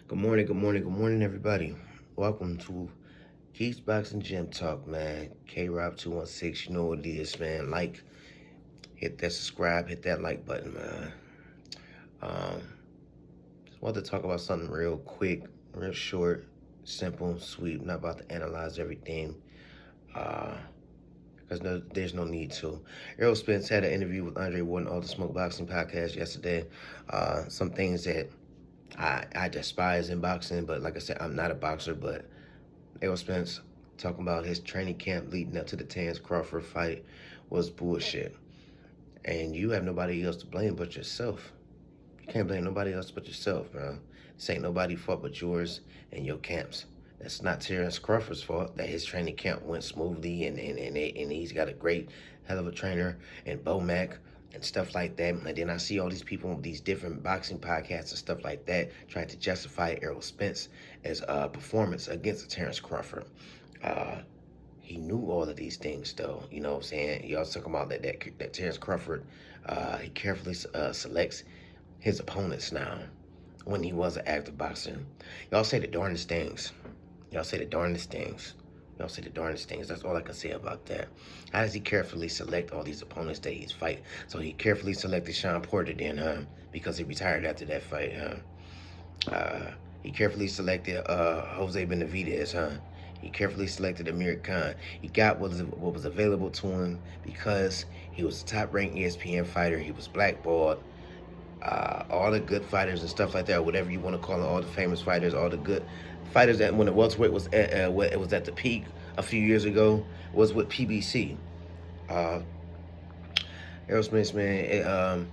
Good morning, good morning, good morning, everybody. Welcome to Keith's Boxing Gym Talk, man. K-Rob216, you know what it is, man. Like, hit that subscribe, hit that like button, man. Just wanted to talk about something real quick, real short, simple, sweet. I'm not about to analyze everything, because there's no need to. Errol Spence had an interview with Andre Ward on the Smoke Boxing podcast yesterday. Some things that I despise in boxing, but like I said, I'm not a boxer, but Errol Spence talking about his training camp leading up to the Terrence Crawford fight was bullshit. And you have nobody else to blame but yourself. You can't blame nobody else but yourself, bro. This ain't nobody's fault but yours and your camps. That's not Terrence Crawford's fault that his training camp went smoothly and he's got a great hell of a trainer and Bomac and stuff like that. And then I see all these people with these different boxing podcasts and stuff like that trying to justify Errol Spence as a performance against Terrence Crawford. He knew all of these things, though. You know what I'm saying? Y'all talking about that Terrence Crawford, he carefully selects his opponents now when he was an active boxer. Y'all say the darndest things. Y'all say the darndest things. Y'all say the darndest things. That's all I can say about that. How does he carefully select all these opponents that he's fight? So he carefully selected Sean Porter then, huh? Because he retired after that fight, huh? He carefully selected Jose Benavidez, huh? He carefully selected Amir Khan. He got what was available to him because he was a top-ranked ESPN fighter. He was blackballed. All the good fighters and stuff like that, whatever you want to call them, all the famous fighters, all the good fighters that when the welterweight was at the peak a few years ago was with PBC. Errol Spence, man,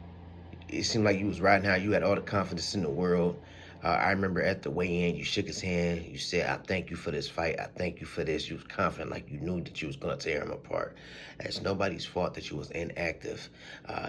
it seemed like you was riding high. You had all the confidence in the world. I remember at the weigh-in, you shook his hand. You said, "I thank you for this fight. I thank you for this." You was confident, like you knew that you was going to tear him apart. It's nobody's fault that you was inactive.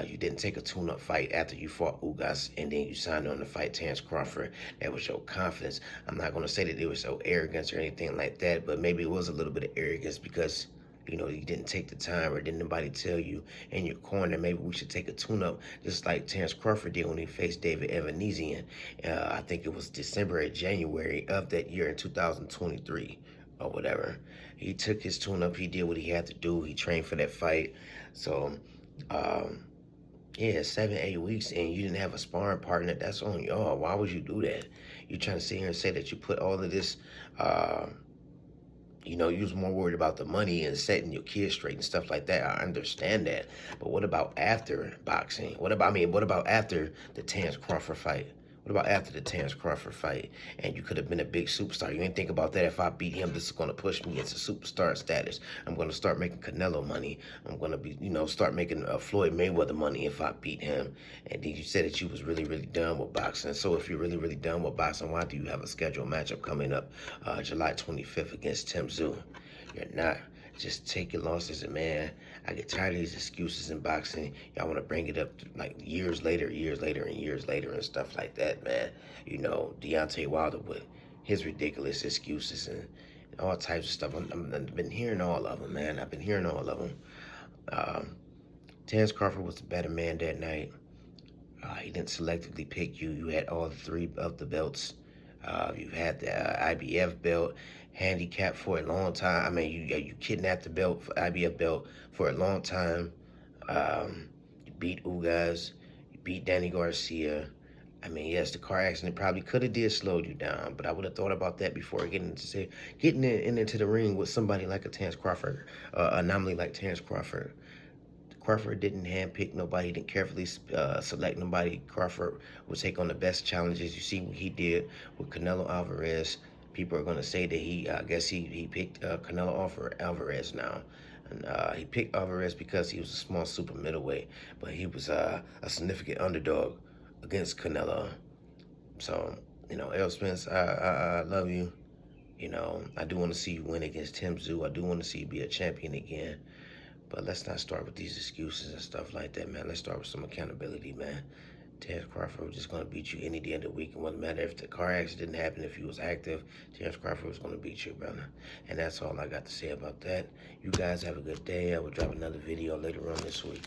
You didn't take a tune-up fight after you fought Ugas, and then you signed on to fight Terrence Crawford. That was your confidence. I'm not going to say that it was so arrogance or anything like that, but maybe it was a little bit of arrogance because you know, you didn't take the time or didn't nobody tell you in your corner, maybe we should take a tune-up, just like Terrence Crawford did when he faced David Evanesian. I think it was December or January of that year in 2023 or whatever. He took his tune-up. He did what he had to do. He trained for that fight. So, yeah, 7-8 weeks and you didn't have a sparring partner. That's on y'all. Why would you do that? You're trying to sit here and say that you put all of this... you know, you was more worried about the money and setting your kids straight and stuff like that. I understand that. But what about after boxing? What about after the Terrence Crawford fight? What about after the Terrence Crawford fight? And you could have been a big superstar. You didn't think about that. If I beat him, this is going to push me into superstar status. I'm going to start making Canelo money. I'm going to be, you know, start making Floyd Mayweather money if I beat him. And then you said that you was really, really done with boxing. So if you're really, really done with boxing, why do you have a scheduled matchup coming up July 25th against Tim Tszyu? You're not. Just take your losses, and man, I get tired of these excuses in boxing. Y'all want to bring it up to, like years later, and stuff like that, man. You know, Deontay Wilder with his ridiculous excuses and all types of stuff. I've been hearing all of them, man. I've been hearing all of them. Terrence Crawford was the better man that night. He didn't selectively pick you. You had all three of the belts. You've had the IBF belt, handicap for a long time. I mean, you kidnapped the belt, for IBF belt, for a long time. You beat Ugas, you beat Danny Garcia. I mean, yes, the car accident probably could have did slow you down, but I would have thought about that before getting into the ring with somebody like a Terrence Crawford, anomaly like Terrence Crawford. Crawford didn't handpick nobody, didn't carefully select nobody. Crawford would take on the best challenges. You see what he did with Canelo Alvarez. People are going to say that I guess he picked Canelo Alvarez now. And he picked Alvarez because he was a small super middleweight, but he was a significant underdog against Canelo. So, you know, Errol Spence, I love you. You know, I do want to see you win against Tim Tszyu. I do want to see you be a champion again. But let's not start with these excuses and stuff like that, man. Let's start with some accountability, man. Terrence Crawford was just going to beat you any day of the week. It wouldn't matter if the car accident didn't happen, if he was active. Terrence Crawford was going to beat you, brother. And that's all I got to say about that. You guys have a good day. I will drop another video later on this week.